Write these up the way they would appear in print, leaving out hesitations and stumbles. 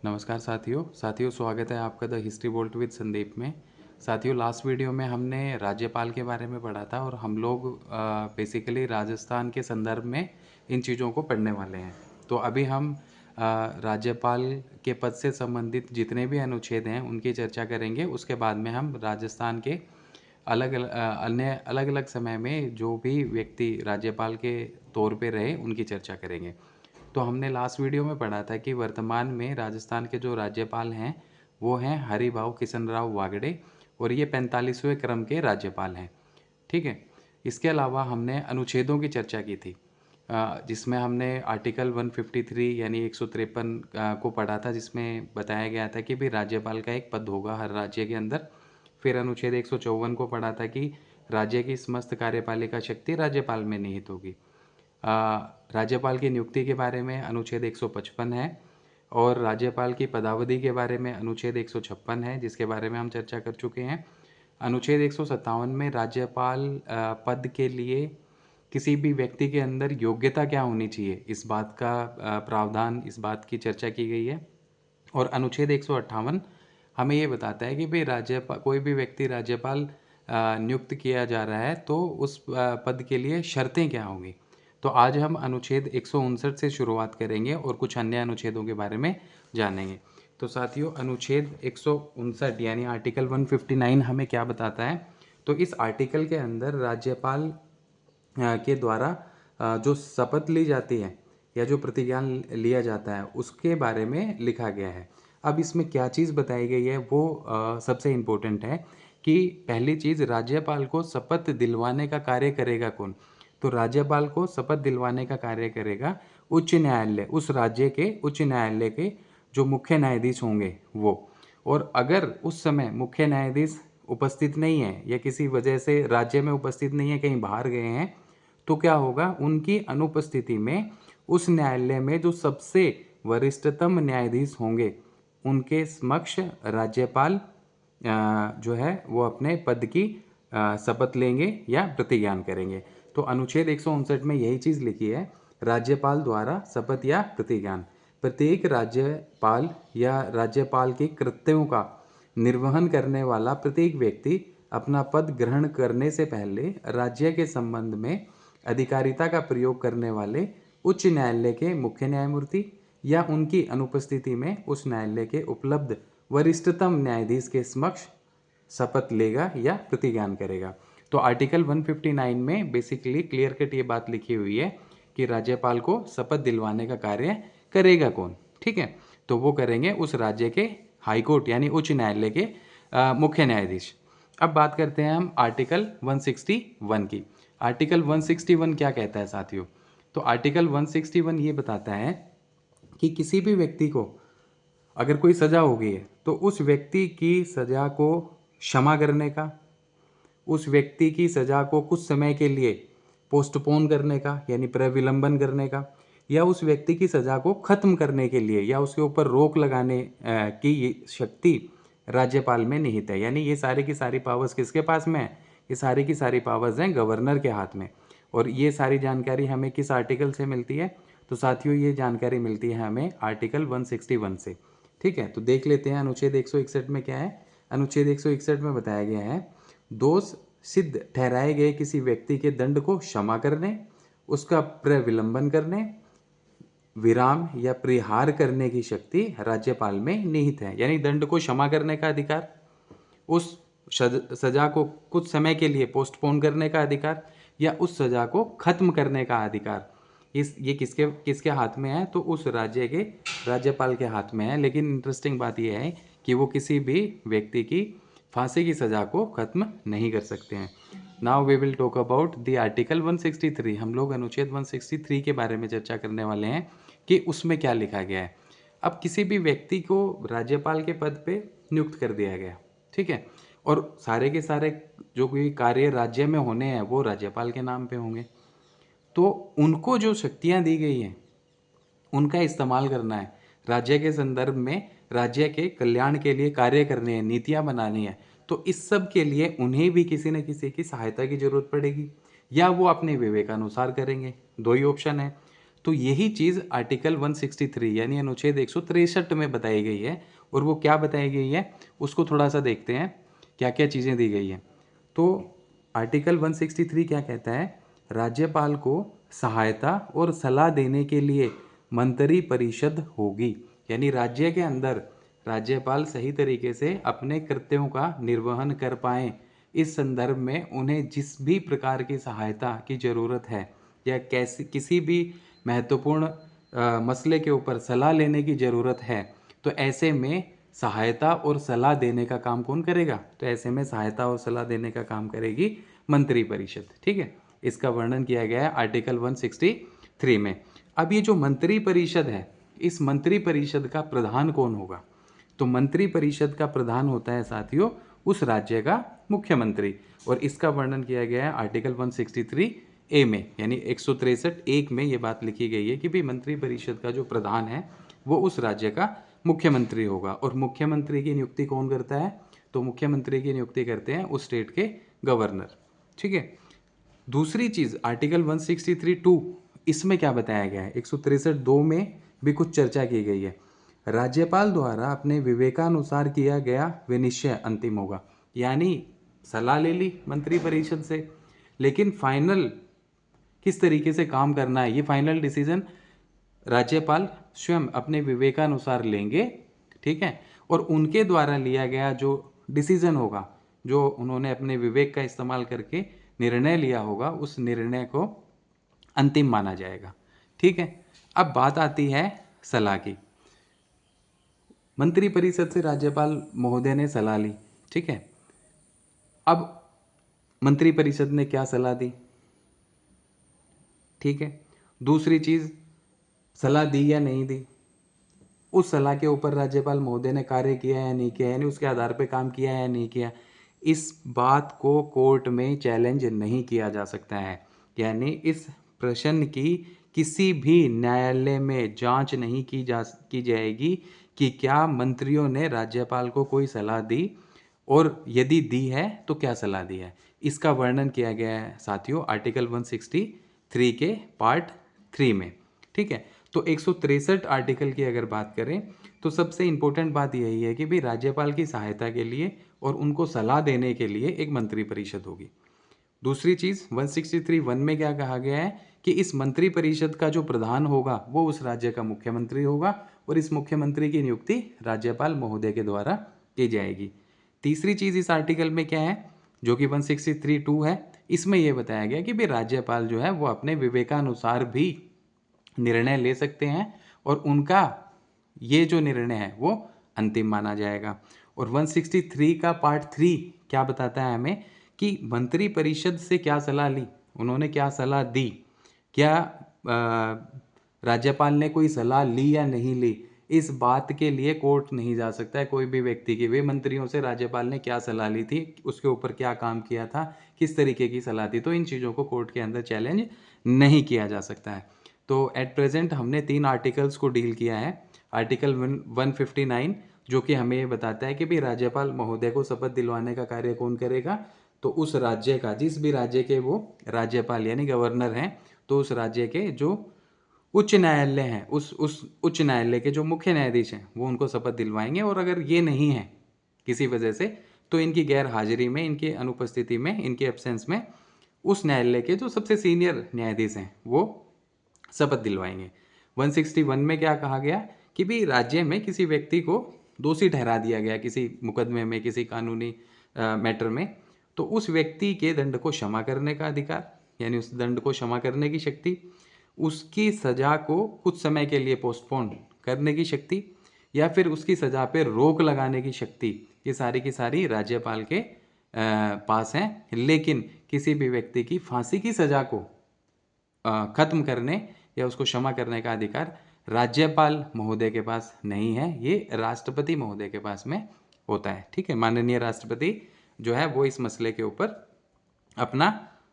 नमस्कार साथियों स्वागत है आपका the history bolt with Sandeep में। साथियों, लास्ट वीडियो में हमने राज्यपाल के बारे में पढ़ा था और हम लोग बेसिकली राजस्थान के संदर्भ में इन चीज़ों को पढ़ने वाले हैं। तो अभी हम राज्यपाल के पद से संबंधित जितने भी अनुच्छेद हैं उनकी चर्चा करेंगे। उसके बाद में हम राजस्थान के अन्य अलग अलग समय में जो भी व्यक्ति राज्यपाल के तौर पे रहे उनकी चर्चा करेंगे। तो हमने लास्ट वीडियो में पढ़ा था कि वर्तमान में राजस्थान के जो राज्यपाल हैं वो हैं हरिभाऊ किशनराव वागड़े और ये 45वें क्रम के राज्यपाल हैं। ठीक है। इसके अलावा हमने अनुच्छेदों की चर्चा की थी, जिसमें हमने आर्टिकल 153 यानी 153 को पढ़ा था, जिसमें बताया गया था कि भी राज्यपाल का एक पद होगा हर राज्य के अंदर। फिर अनुच्छेद 154 को पढ़ा था कि राज्य की समस्त कार्यपालिका शक्ति राज्यपाल में निहित होगी। राज्यपाल की नियुक्ति के बारे में अनुच्छेद 155 है और राज्यपाल की पदावधि के बारे में अनुच्छेद 156 है, जिसके बारे में हम चर्चा कर चुके हैं। अनुच्छेद 157 में राज्यपाल पद के लिए किसी भी व्यक्ति के अंदर योग्यता क्या होनी चाहिए, इस बात का प्रावधान, इस बात की चर्चा की गई है। और अनुच्छेद 158 हमें ये बताता है कि भाई राज्यपाल, कोई भी व्यक्ति राज्यपाल नियुक्त किया जा रहा है तो उस पद के लिए शर्तें क्या होंगी। तो आज हम अनुच्छेद 159 से शुरुआत करेंगे और कुछ अन्य अनुच्छेदों के बारे में जानेंगे। तो साथियों, अनुच्छेद 159 यानी आर्टिकल 159 हमें क्या बताता है। तो इस आर्टिकल के अंदर राज्यपाल के द्वारा जो शपथ ली जाती है या जो प्रतिज्ञान लिया जाता है उसके बारे में लिखा गया है। अब इसमें क्या चीज़ बताई गई है वो सबसे इम्पोर्टेंट है कि पहली चीज़, राज्यपाल को शपथ दिलवाने का कार्य करेगा कौन। तो राज्यपाल को शपथ दिलवाने का कार्य करेगा उच्च न्यायालय, उस राज्य के उच्च न्यायालय के जो मुख्य न्यायाधीश होंगे वो। और अगर उस समय मुख्य न्यायाधीश उपस्थित नहीं है या किसी वजह से राज्य में उपस्थित नहीं है, कहीं बाहर गए हैं, तो क्या होगा, उनकी अनुपस्थिति में उस न्यायालय में जो सबसे वरिष्ठतम न्यायाधीश होंगे उनके समक्ष राज्यपाल जो है वो अपने पद की शपथ लेंगे या प्रतिज्ञान करेंगे। तो अनुच्छेद 159 में यही चीज़ लिखी है, राज्यपाल द्वारा शपथ या प्रतिज्ञान। प्रत्येक राज्यपाल या राज्यपाल के कृत्यों का निर्वहन करने वाला प्रत्येक व्यक्ति अपना पद ग्रहण करने से पहले राज्य के संबंध में अधिकारिता का प्रयोग करने वाले उच्च न्यायालय के मुख्य न्यायमूर्ति या उनकी अनुपस्थिति में उस न्यायालय के उपलब्ध वरिष्ठतम न्यायाधीश के समक्ष शपथ लेगा या प्रतिज्ञान करेगा। तो आर्टिकल 159 में बेसिकली क्लियर कट ये बात लिखी हुई है कि राज्यपाल को शपथ दिलवाने का कार्य करेगा कौन। ठीक है। तो वो करेंगे उस राज्य के हाईकोर्ट यानी उच्च न्यायालय के मुख्य न्यायाधीश। अब बात करते हैं हम आर्टिकल 161 की। आर्टिकल 161 क्या कहता है साथियों। तो आर्टिकल 161 ये बताता है कि किसी भी व्यक्ति को अगर कोई सजा हो गई है तो उस व्यक्ति की सजा को क्षमा करने का, उस व्यक्ति की सजा को कुछ समय के लिए पोस्टपोन करने का यानी प्रविलंबन करने का, या उस व्यक्ति की सजा को खत्म करने के लिए या उसके ऊपर रोक लगाने की शक्ति राज्यपाल में निहित है। यानी ये सारी की सारी पावर्स किसके पास में है, ये सारी की सारी पावर्स हैं गवर्नर के हाथ में। और ये सारी जानकारी हमें किस आर्टिकल से मिलती है। तो साथियों, ये जानकारी मिलती है हमें आर्टिकल 161 से। ठीक है। तो देख लेते हैं अनुच्छेद 161 में क्या है। अनुच्छेद 161 में बताया गया है, दोष सिद्ध ठहराए गए किसी व्यक्ति के दंड को क्षमा करने, उसका प्रविलंबन करने, विराम या परिहार करने की शक्ति राज्यपाल में निहित है। यानी दंड को क्षमा करने का अधिकार, उस सजा को कुछ समय के लिए पोस्टपोन करने का अधिकार, या उस सजा को खत्म करने का अधिकार, ये किसके किसके हाथ में है, तो उस राज्य के राज्यपाल के हाथ में है। लेकिन इंटरेस्टिंग बात यह है कि वो किसी भी व्यक्ति की फांसी की सजा को खत्म नहीं कर सकते हैं। Now we will talk about the article 163। हम लोग अनुच्छेद 163 के बारे में चर्चा करने वाले हैं कि उसमें क्या लिखा गया है। अब किसी भी व्यक्ति को राज्यपाल के पद पे नियुक्त कर दिया गया, ठीक है, और सारे के सारे जो कोई कार्य राज्य में होने हैं वो राज्यपाल के नाम पे होंगे। तो उनको जो शक्तियां दी गई हैं उनका इस्तेमाल करना है, राज्य के संदर्भ में राज्य के कल्याण के लिए कार्य करने हैं, नीतियां बनानी है। तो इस सब के लिए उन्हें भी किसी न किसी की सहायता की जरूरत पड़ेगी, या वो अपने विवेकानुसार करेंगे। दो ही ऑप्शन है। तो यही चीज़ आर्टिकल 163 यानी अनुच्छेद 163 में बताई गई है। और वो क्या बताई गई है उसको थोड़ा सा देखते हैं, क्या क्या चीज़ें दी गई हैं। तो आर्टिकल 163 क्या कहता है, राज्यपाल को सहायता और सलाह देने के लिए मंत्री परिषद होगी। यानी राज्य के अंदर राज्यपाल सही तरीके से अपने कर्तव्यों का निर्वहन कर पाएँ, इस संदर्भ में उन्हें जिस भी प्रकार की सहायता की ज़रूरत है या कैसी किसी भी महत्वपूर्ण मसले के ऊपर सलाह लेने की ज़रूरत है, तो ऐसे में सहायता और सलाह देने का काम कौन करेगा? तो ऐसे में सहायता और सलाह देने का काम करेगी मंत्री परिषद। ठीक है, इसका वर्णन किया गया है आर्टिकल 163 में। अब ये जो मंत्री परिषद है, इस मंत्री परिषद का प्रधान कौन होगा? तो मंत्री परिषद का प्रधान होता है साथियों उस राज्य का मुख्यमंत्री। और इसका वर्णन किया गया है आर्टिकल 163 ए में, यानी 163 एक में ये बात लिखी गई है कि भाई मंत्री परिषद का जो प्रधान है वो उस राज्य का मुख्यमंत्री होगा। और मुख्यमंत्री की नियुक्ति कौन करता है? तो मुख्यमंत्री की नियुक्ति करते हैं उस स्टेट के गवर्नर। ठीक है, दूसरी चीज आर्टिकल 163(2) इसमें क्या बताया गया है, 163(2) में भी कुछ चर्चा की गई है। राज्यपाल द्वारा अपने विवेकानुसार किया गया विनिश्चय अंतिम होगा। यानी सलाह ले ली मंत्री परिषद से, लेकिन फाइनल किस तरीके से काम करना है ये फाइनल डिसीजन राज्यपाल स्वयं अपने विवेकानुसार लेंगे। ठीक है, और उनके द्वारा लिया गया जो डिसीजन होगा, जो उन्होंने अपने विवेक का इस्तेमाल करके निर्णय लिया होगा, उस निर्णय को अंतिम माना जाएगा। ठीक है, अब बात आती है सलाह की। मंत्री परिषद से राज्यपाल महोदय ने सलाह ली। ठीक है, अब मंत्री परिषद ने क्या सलाह दी? ठीक है, दूसरी चीज सलाह दी या नहीं दी, उस सलाह के ऊपर राज्यपाल महोदय ने कार्य किया या नहीं किया, यानी उसके आधार पर काम किया या नहीं किया, इस बात को कोर्ट में चैलेंज नहीं किया जा सकता है। यानी इस प्रश्न की किसी भी न्यायालय में जांच नहीं की जाएगी कि क्या मंत्रियों ने राज्यपाल को कोई सलाह दी, और यदि दी है तो क्या सलाह दी है। इसका वर्णन किया गया है साथियों आर्टिकल 163 के पार्ट 3 में। ठीक है, तो 163 आर्टिकल की अगर बात करें तो सबसे इंपॉर्टेंट बात यही है कि भाई राज्यपाल की सहायता के लिए और उनको सलाह देने के लिए एक मंत्री परिषद होगी। दूसरी चीज 163(1) में क्या कहा गया है कि इस मंत्री परिषद का जो प्रधान होगा वो उस राज्य का मुख्यमंत्री होगा, और इस मुख्यमंत्री की नियुक्ति राज्यपाल महोदय के द्वारा की जाएगी। तीसरी चीज इस आर्टिकल में क्या है, जो कि 163(2) है, इसमें यह बताया गया कि भाई राज्यपाल जो है वो अपने विवेकानुसार भी निर्णय ले सकते हैं, और उनका ये जो निर्णय है वो अंतिम माना जाएगा। और 163 का पार्ट 3 क्या बताता है हमें कि मंत्री परिषद से क्या सलाह ली, उन्होंने क्या सलाह दी, क्या राज्यपाल ने कोई सलाह ली या नहीं ली, इस बात के लिए कोर्ट नहीं जा सकता है कोई भी व्यक्ति की। वे मंत्रियों से राज्यपाल ने क्या सलाह ली थी, उसके ऊपर क्या काम किया था, किस तरीके की सलाह थी, तो इन चीज़ों को कोर्ट के अंदर चैलेंज नहीं किया जा सकता है। तो एट प्रेजेंट हमने 3 आर्टिकल्स को डील किया है। आर्टिकल 159 जो कि हमें ये बताता है कि भाई राज्यपाल महोदय को शपथ दिलवाने का कार्य कौन करेगा, तो उस राज्य का, जिस भी राज्य के वो राज्यपाल यानी गवर्नर हैं, तो उस राज्य के जो उच्च न्यायालय हैं, उस उच्च न्यायालय के जो मुख्य न्यायाधीश हैं वो उनको शपथ दिलवाएंगे। और अगर ये नहीं है किसी वजह से, तो इनकी गैर हाजिरी में, इनकी अनुपस्थिति में, इनके एब्सेंस में उस न्यायालय के जो सबसे सीनियर न्यायाधीश हैं वो शपथ दिलवाएंगे। 161 में क्या कहा गया कि भी राज्य में किसी व्यक्ति को दोषी ठहरा दिया गया किसी मुकदमे में, किसी कानूनी मैटर में, तो उस व्यक्ति के दंड को क्षमा करने का अधिकार, यानी उस दंड को क्षमा करने की शक्ति, उसकी सजा को कुछ समय के लिए पोस्टपोन करने की शक्ति, या फिर उसकी सजा पर रोक लगाने की शक्ति, ये सारी की सारी राज्यपाल के पास हैं। लेकिन किसी भी व्यक्ति की फांसी की सजा को खत्म करने या उसको क्षमा करने का अधिकार राज्यपाल महोदय के पास नहीं है, ये राष्ट्रपति महोदय के पास में होता है। ठीक है, माननीय राष्ट्रपति जो है वो इस मसले के ऊपर अपना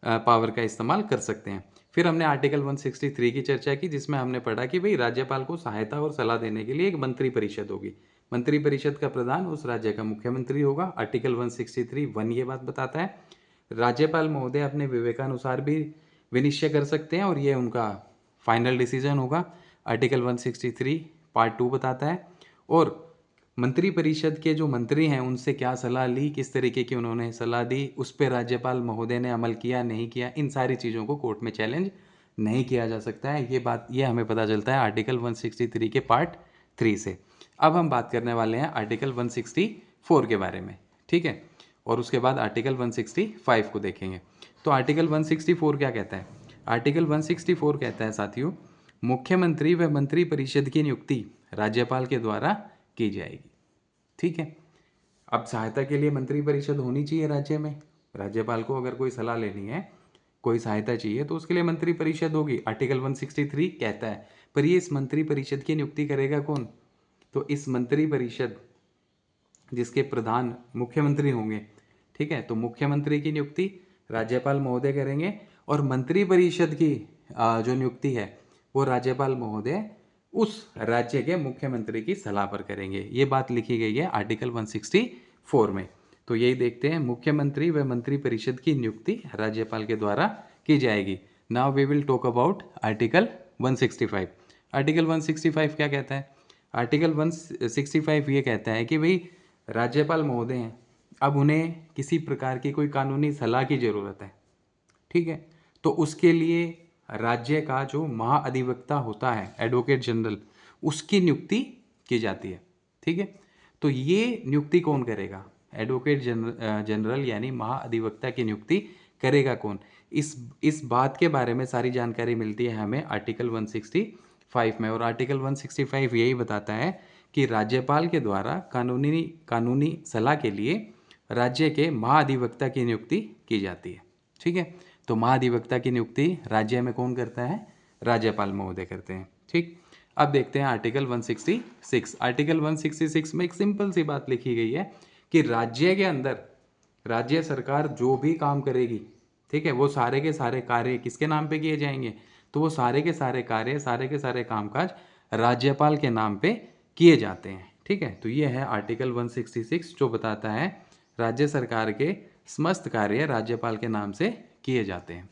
पावर का इस्तेमाल कर सकते हैं। फिर हमने आर्टिकल 163 की चर्चा की, जिसमें हमने पढ़ा कि भाई राज्यपाल को सहायता और सलाह देने के लिए एक मंत्री परिषद होगी। मंत्री परिषद का प्रधान उस राज्य का मुख्यमंत्री होगा। आर्टिकल 163(1) ये बात बताता है। राज्यपाल महोदय अपने विवेकानुसार भी विनिश्चय कर सकते हैं, और ये उनका फाइनल डिसीजन होगा। आर्टिकल 163 पार्ट 2 बताता है। और मंत्री परिषद के जो मंत्री हैं उनसे क्या सलाह ली, किस तरीके की उन्होंने सलाह दी, उस पर राज्यपाल महोदय ने अमल किया नहीं किया, इन सारी चीज़ों को कोर्ट में चैलेंज नहीं किया जा सकता है। ये हमें पता चलता है आर्टिकल 163 के पार्ट 3 से। अब हम बात करने वाले हैं आर्टिकल 164 के बारे में, ठीक है, और उसके बाद आर्टिकल 165 को देखेंगे। तो आर्टिकल 164 क्या कहता है? आर्टिकल 164 कहता है साथियों, मुख्यमंत्री व मंत्री परिषद की नियुक्ति राज्यपाल के द्वारा की जाएगी, ठीक है। अब सहायता के लिए मंत्री परिषद होनी चाहिए राज्य में। राज्यपाल को अगर कोई सलाह लेनी है, कोई सहायता चाहिए, तो उसके लिए मंत्री परिषद होगी, आर्टिकल 163 कहता है। पर ये इस मंत्री परिषद की नियुक्ति करेगा कौन? तो इस मंत्री परिषद जिसके प्रधान मुख्यमंत्री होंगे, ठीक है, तो मुख्यमंत्री की नियुक्ति राज्यपाल महोदय करेंगे और मंत्री परिषद की जो नियुक्ति है वो राज्यपाल महोदय उस राज्य के मुख्यमंत्री की सलाह पर करेंगे। ये बात लिखी गई है आर्टिकल 164 में। तो यही देखते हैं, मुख्यमंत्री व मंत्री परिषद की नियुक्ति राज्यपाल के द्वारा की जाएगी। Now we will talk about article 165। Article 165 क्या कहता है? आर्टिकल 165 ये कहता है कि भाई राज्यपाल महोदय हैं, अब उन्हें किसी प्रकार की कोई कानूनी सलाह की ज़रूरत है, ठीक है, तो उसके लिए राज्य का जो महाअधिवक्ता होता है, एडवोकेट जनरल, उसकी नियुक्ति की जाती है, ठीक है। तो ये नियुक्ति कौन करेगा? एडवोकेट जनरल यानी महाअधिवक्ता की नियुक्ति करेगा कौन? इस बात के बारे में सारी जानकारी मिलती है हमें आर्टिकल 165 में। और आर्टिकल 165 यही बताता है कि राज्यपाल के द्वारा कानूनी सलाह के लिए राज्य के महाअधिवक्ता की नियुक्ति की जाती है, ठीक है। तो महाअधिवक्ता की नियुक्ति राज्य में कौन करता है? राज्यपाल महोदय करते हैं, ठीक। अब देखते हैं आर्टिकल 166। आर्टिकल 166 में एक सिंपल सी बात लिखी गई है कि राज्य के अंदर राज्य सरकार जो भी काम करेगी, ठीक है, वो सारे के सारे कार्य किसके नाम पे किए जाएंगे? तो वो सारे के सारे कार्य, सारे के सारे कामकाज राज्यपाल के नाम पे किए जाते हैं, ठीक है। तो ये है आर्टिकल 166 जो बताता है राज्य सरकार के समस्त कार्य राज्यपाल के नाम से किए जाते हैं,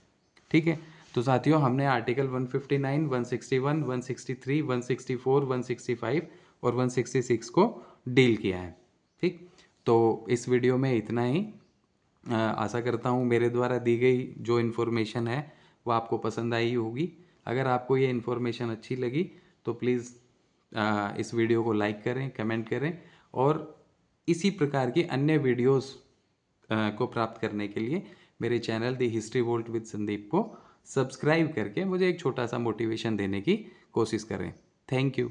ठीक है। तो साथियों, हमने आर्टिकल 159, 161, 163, 164, 165 और 166 को डील किया है, ठीक। तो इस वीडियो में इतना ही। आशा करता हूँ मेरे द्वारा दी गई जो इन्फॉर्मेशन है वो आपको पसंद आई होगी। अगर आपको ये इन्फॉर्मेशन अच्छी लगी तो प्लीज़ इस वीडियो को लाइक करें, कमेंट करें और इसी प्रकार की अन्य वीडियोस को प्राप्त करने के लिए मेरे channel the history volt with Sandeep को सब्सक्राइब करके मुझे एक छोटा सा मोटिवेशन देने की कोशिश करें। Thank you.